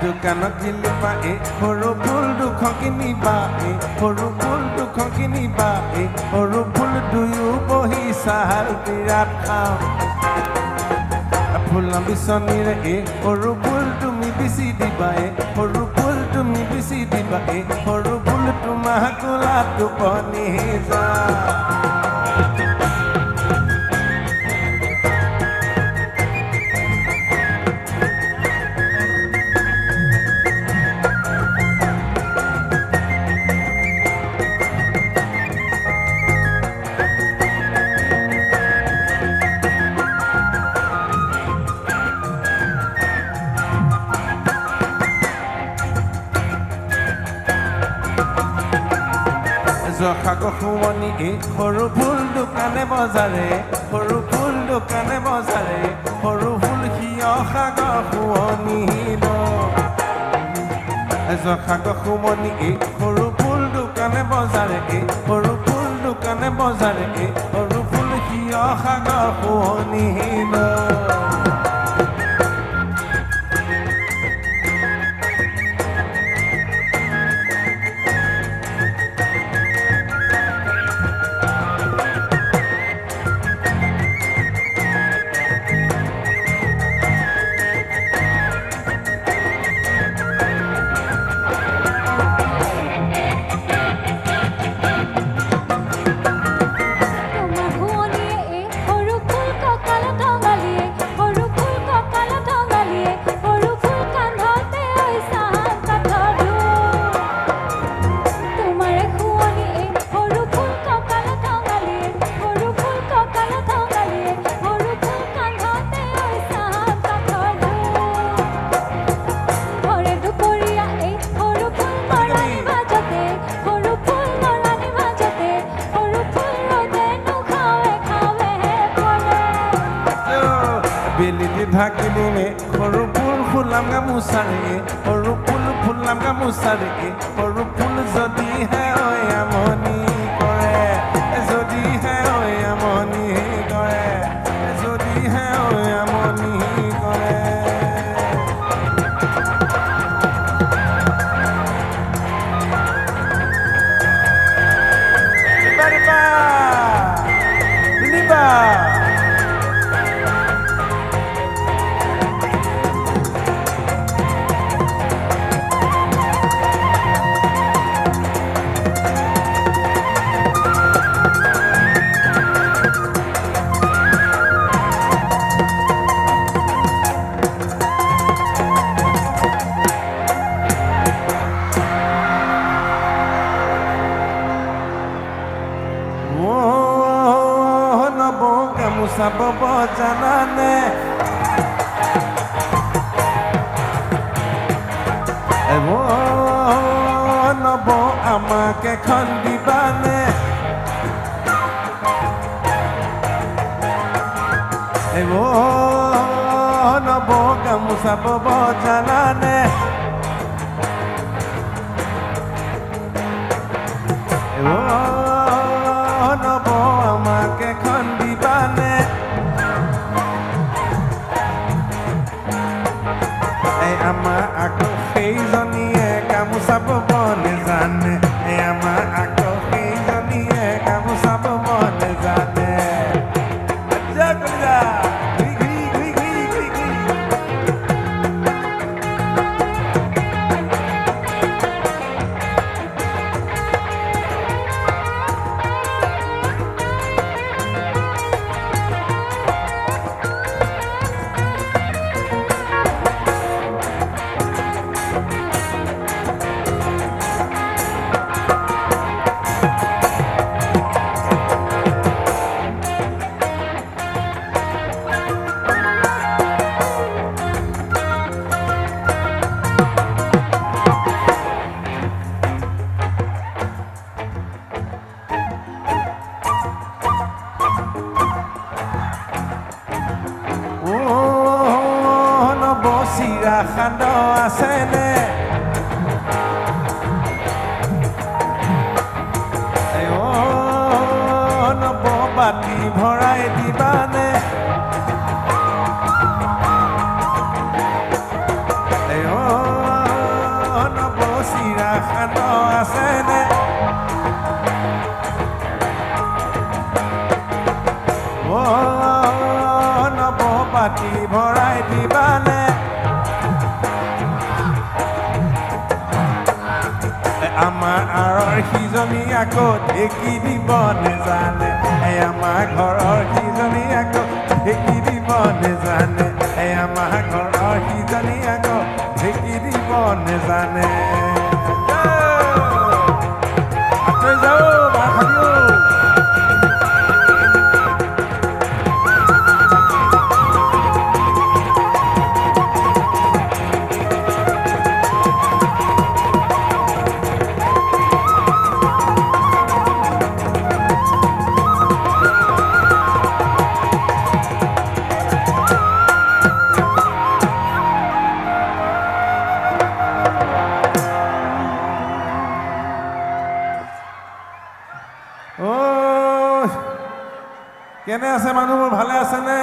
দোকানত গিলিবা সৰু ফুল দুখন কিনিবা সৰু ফুল দুখন কিনিবা সৰু ফুল দুয়ো বহি চাহ বিৰাট খাওঁ ফুল বিচনীৰে সৰু ফুল তুমি বিচি দিবা সৰু ফুল তুমি বিচি দিবা সৰু ফুল তোমাৰ কোলা টোপনি যা জখাক শুৱনি সৰু ফুল দোকানে বজাৰে সৰু ফুল দোকানে বজাৰে সৰু ফুল সিয় সাগৰ শুৱনি জখাক শুৱনি সৰু ফুল দোকানে বজাৰে সৰু ফুল দোকানে বজাৰে সৰু ফুল সিয় সাগৰ শুৱনি ঢাকিলে সৰু ফুল ফুলাম গামোচাৰে সৰু ফুল ফুলাম গামোচাৰে সৰু ফুল যদিহে আমনি কৰে যদিহে আমনি কৰে যদিহে আমনি কৰে শুনিবা গামোচা বব জানানে নব আমাক এখন দিবানে নব গামোচা বব জানানে নব আমাক এখন দিবানে আমাৰ আকৌ সেইজনীয়ে গামোচা বব নেজানে আমাৰ আকৌ সেইজনীয়ে গামোচা বব নেজানে চিৰা খান্দ আছেনে নব বাতি ভৰাই দিবানে আছেনে নৱপাতি ভৰাই দিবানে আমাৰ আৰৰ সিজনী আকৌ ঢেকি দিব নেজানে আমাৰ ঘৰৰ সিজনী আকৌ ঢেকি দিব নেজানে আমাৰ ঘৰৰ সিজনী আকৌ ঢেকি দিব নেজানে আঁতৰি যাওঁ মাৰ খাবিও কেনে আছে মানুহবোৰ ভালে আছেনে